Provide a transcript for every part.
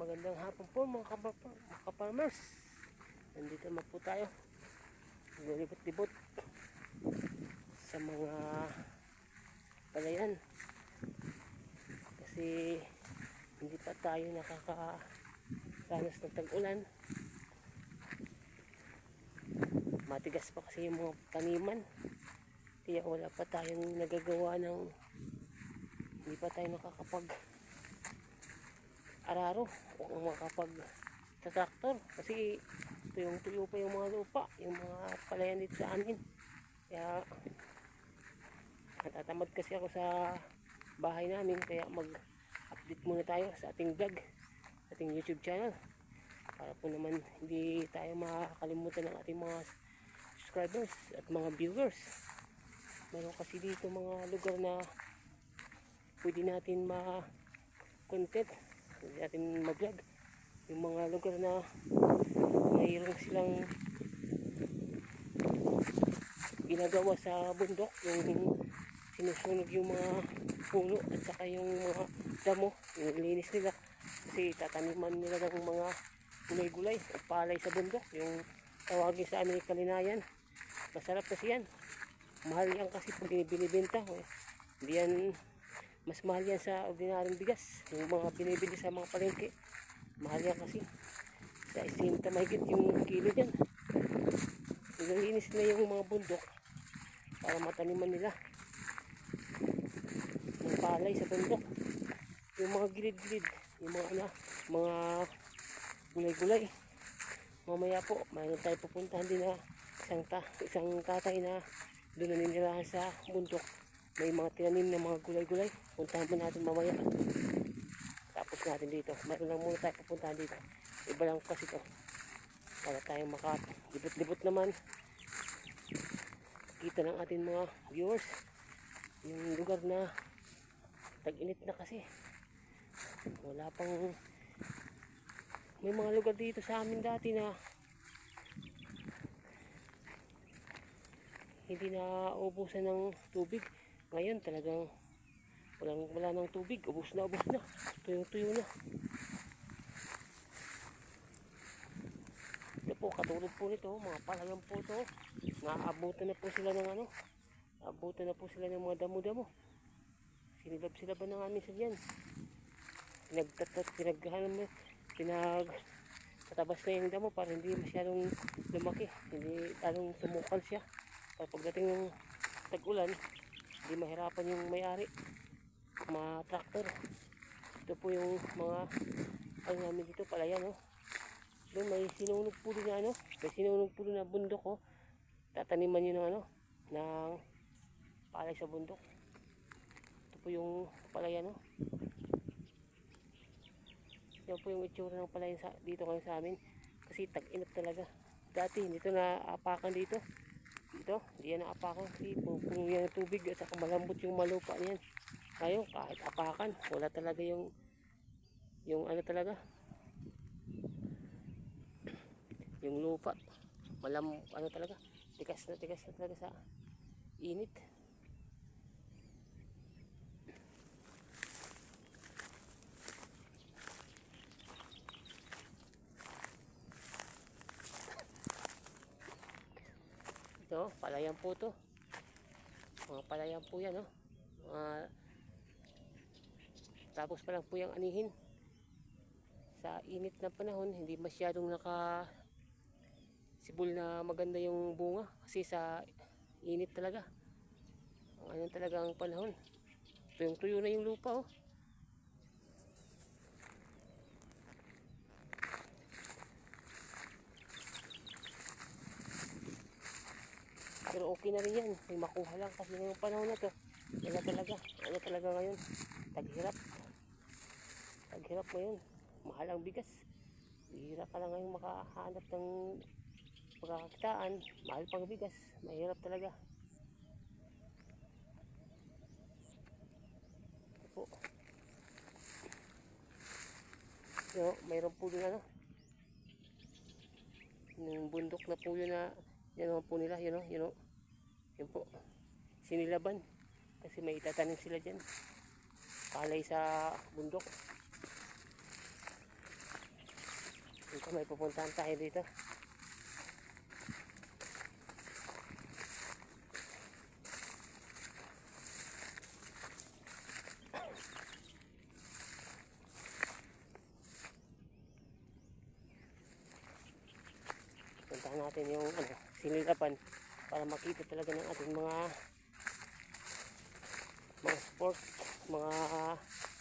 Magandang hapon po mga kaparmers. Nandito naman po tayo. Naglilibot-libot sa mga palayan. Kasi hindi pa tayo nakakaranas ng tag-ulan. Matigas pa kasi yung mga taniman. Kaya wala pa tayong nagagawa ng, hindi pa tayo nakakapag araro o makapag-traktor kasi tuyong-tuyo pa yung mga lupa, yung mga palayan dito sa amin. Kaya natatamad kasi ako sa bahay namin, kaya mag-update muna tayo sa ating vlog, ating YouTube channel, para po naman hindi tayo makakalimutan ng ating mga subscribers at mga viewers. Meron kasi dito mga lugar na pwede natin ma-content, pwede natin mag-vlog. Yung mga lugar na mayroon silang ginagawa sa bundok, yung sinusunog yung mga puno at saka yung mga damo, nililinis nila kasi tataniman nila ng mga gulay-gulay o palay sa bundok, yung tawagin sa amin kalinayan. Masarap kasi yan, mahal yan kasi pag binibenta, hindi yan, mas mahal yan sa ordinaryong bigas, yung mga binibili sa mga palengke. Mahal yan kasi sa isinta mahigit yung kilo dyan. Nililinis na yung mga bundok para mataniman nila ng palay sa bundok, yung mga gilid-gilid, yung mga gulay-gulay. Mamaya po mayroon tayo pupuntahan din na isang tatay na doon na ninirahan sa bundok. May mga tinanim na mga gulay-gulay. Puntahan po natin mamaya. Tapos natin dito. Mayroon lang muna tayo pupuntahan dito. Iba lang kasi ito. Para tayo makalibot-libot naman. Kita ng ating mga viewers. Yung lugar na tag-init na kasi. Wala pang... May mga lugar dito sa amin dati na hindi na ubusan ng tubig. Ngayon talagang wala ng tubig, ubos na, tuyo na. Ito po, katulad po nito, mga palayan po ito, naabutan na po sila ng abutan na po sila ng mga damo-damo. Sinilab-silaban na namin sila yan. Pinagtatabas na yung damo para hindi masyadong lumaki, hindi talong sumukal siya. Para pagdating ng tag-ulan, hindi mahirapan yung may-ari, mga traktor. Ito po yung mga namin dito, palayan, doon may sinunog po din na may sinunog po din na bundok, tataniman nyo ng ng palay sa bundok. Ito po yung palayan, yan po yung itsura ng palayan dito ngayon sa amin, kasi tag-init talaga. Dati hindi ito naapakan dito, hindi yan naapakan kasi puno yan ng tubig at saka malambot yung malupa niyan. Ngayon kahit apakan, wala talaga yung talaga, yung lupa talaga, tigas na talaga sa init. Ito, palayan po to, mga palayan po yan, tapos pa lang po yung anihin. Sa init na panahon, hindi masyadong sibol na maganda yung bunga kasi sa init talaga. Ang talaga ang panahon. Tuyong-tuyo na yung lupa, Pero okay na rin yan. May makuha lang kasi ngayong panahon na to. Ano talaga ngayon. Taghirap ngayon. Mahal ang bigas. Hirap ka lang ngayon makahanap ng pagkakakitaan. Mahal pang bigas. Mahirap talaga. Ito po. So, mayroon po din yung bundok na po yun na yan po nila, yun po, sinilaban kasi may itatanim sila dyan, palay sa bundok. Dito may pupuntahan tayo dito. Puntahan natin yung sinilapan para makita talaga ng ating mga sport, mga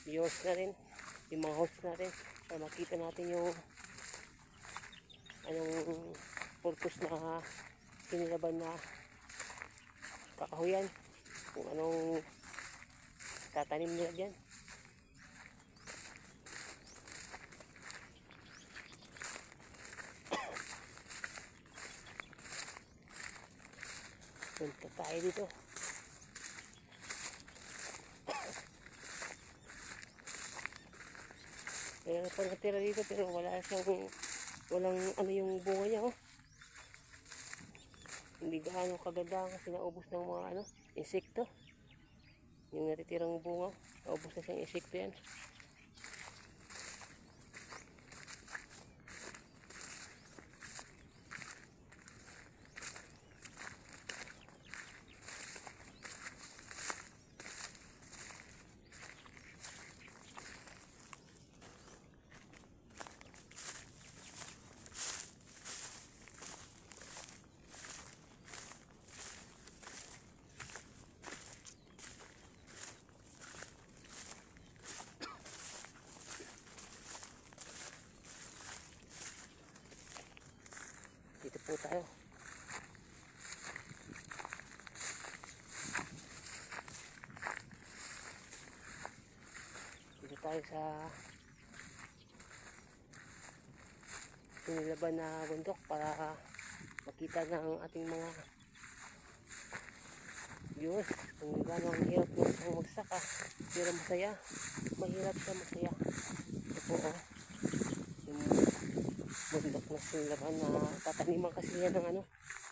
viewers na rin, yung mga hosts natin, para makita natin yung anong purpose na sinilaban na kakahuyan, kung anong tatanim nila dyan. Punta tayo dito. Meron pa natira dito pero walang yung bunga niya, oh. Hindi gaano kaganda kasi naubos ng mga insekto. Yung natitirang bunga, naubos na siyang insekto yan. Dito po tayo. Dito tayo sa sinilaban na bundok para makita ng ating mga viewers kung gaano ang hirap ng magsaka, pero masaya. Mahirap siya, masaya. Ito po, oh, yung bundok na sinilaban na tataniman kasi yan ng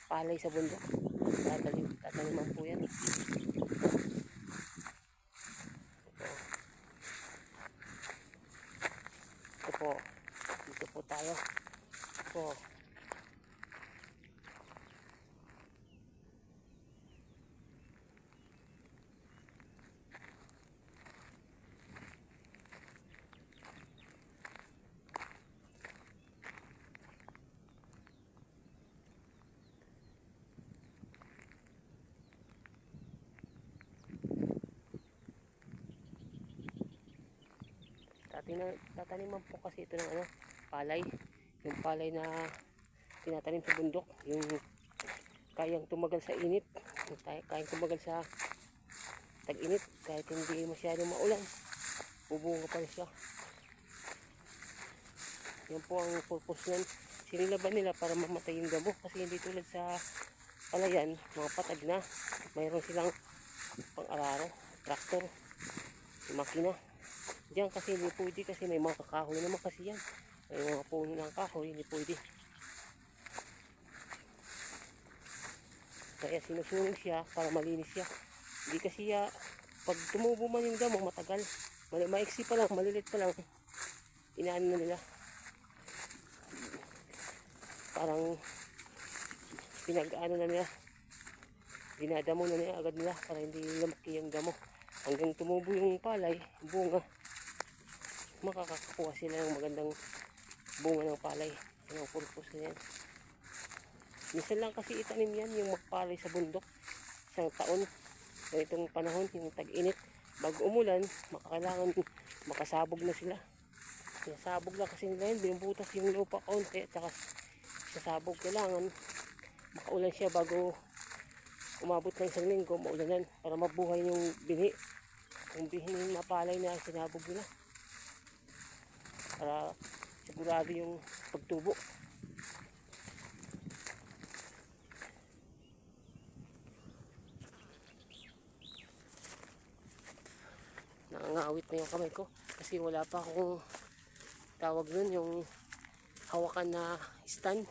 palay sa bundok. Tataniman po yan. Ito po, dito po tayo. Ito po. Tataniman po kasi ito ng palay. Yung palay na tinatanim sa bundok, yung kayang tumagal sa init, kayang tumagal sa tag-init, kahit hindi masyadong maulan, bubunga pa rin siya. Yan po ang purpose niyan. Sinilaban nila para mamatay yung damo, kasi hindi tulad sa palayan, mga patag na, mayroon silang pang-araro, traktor, makina. Diyan kasi hindi pwede kasi may mga kahoy naman kasi yan. May mga puno ng kahoy, hindi pwede. Kaya sinusunog siya para malinis siya. Hindi kasi pag tumubo man yung damo matagal. Maiksi pa lang, malilit pa lang. Inaan na nila. Parang pinag-ano na nila. Dinadamo na nila agad nila para hindi lumaki yung damo. Hanggang tumubo yung palay, bunga. Makakakuha sila ng magandang bunga ng palay. Yan ang purpose na yan. Minsan lang kasi itanim yan, yung magpalay sa bundok. Isang taon, ganitong panahon, yung tag-init. Bago umulan, makakailangan makasabog na sila. Sinasabog lang kasi nila yun, binubutas yung lupa kaon, kaya tsaka sasabog. Kailangan makaulan siya bago umabot ng isang linggo, maulanan, para mabuhay yung binhi. Yung binhi na palay na sinabog nila. Para sigurado yung pagtubo. Nangangawit na yung kamay ko kasi wala pa akong tawag nun, yung hawakan na stand,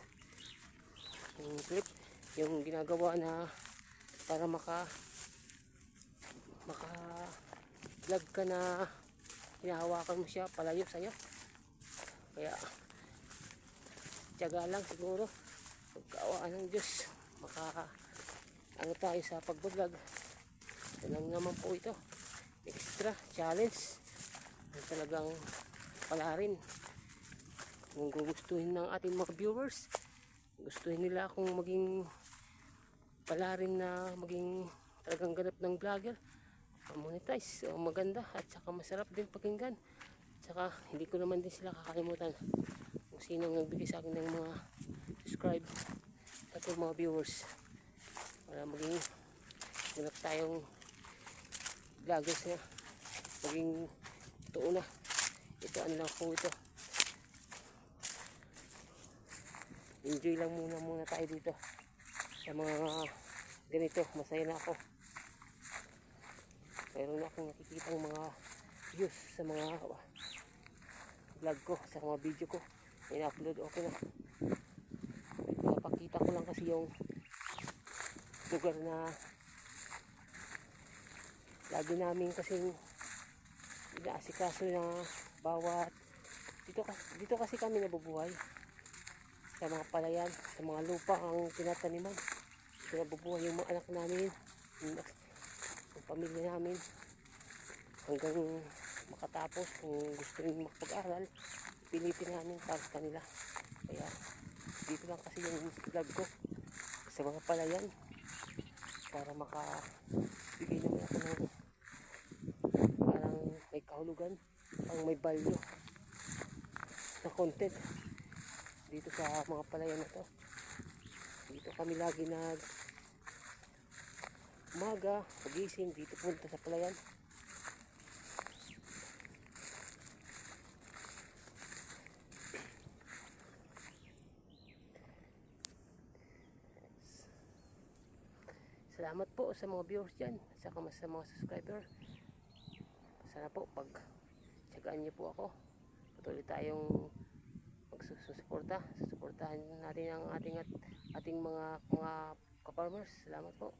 yung clip, yung ginagawa na para maka vlog ka na hinahawakan mo siya palayo sa'yo. Kaya tiyaga lang siguro. Pagkaawaan ng Diyos, ano tayo sa pagbablog. Ito lang naman po ito. Extra challenge. Talagang pala rin. Kung gugustuhin ng ating mga viewers, gustuhin nila akong maging pala rin na maging talagang ganap ng vlogger, monetize. So maganda at saka masarap din pakinggan. At saka hindi ko naman din sila kakalimutan kung sino nagbigay sa akin ng mga subscribe at mga viewers para maging ganap tayong vloggers na maging totoo na. Ito ano lang po ito. Enjoy lang muna tayo dito sa mga ganito. Masaya na ako. Mayroon na akong nakikita ng mga views sa mga vlog ko, sa mga video ko. In-upload okay na. Napakita ko lang kasi yung lugar na lagi namin kasing inaasikaso na bawat dito kasi kami nabubuhay sa mga palayan, sa mga lupa ang tinataniman. Dito nabubuhay yung mga anak namin, yung pamilya namin hanggang makatapos. Kung gusto rin makapag-aral, pilitin namin para sa kanila. Kaya dito lang kasi yung vlog ko sa mga palayan para makabigay naman ako ng parang may kahulugan, ang may value na content dito sa mga palayan na to. Dito kami lagi umaga, pagising, dito punta sa palayan. Salamat po sa mga viewers dyan, saka sa mga subscriber. Sana po pag tsagaan niyo po ako, patuloy tayong susuportahan natin ang ating mga ka-farmers. Salamat po.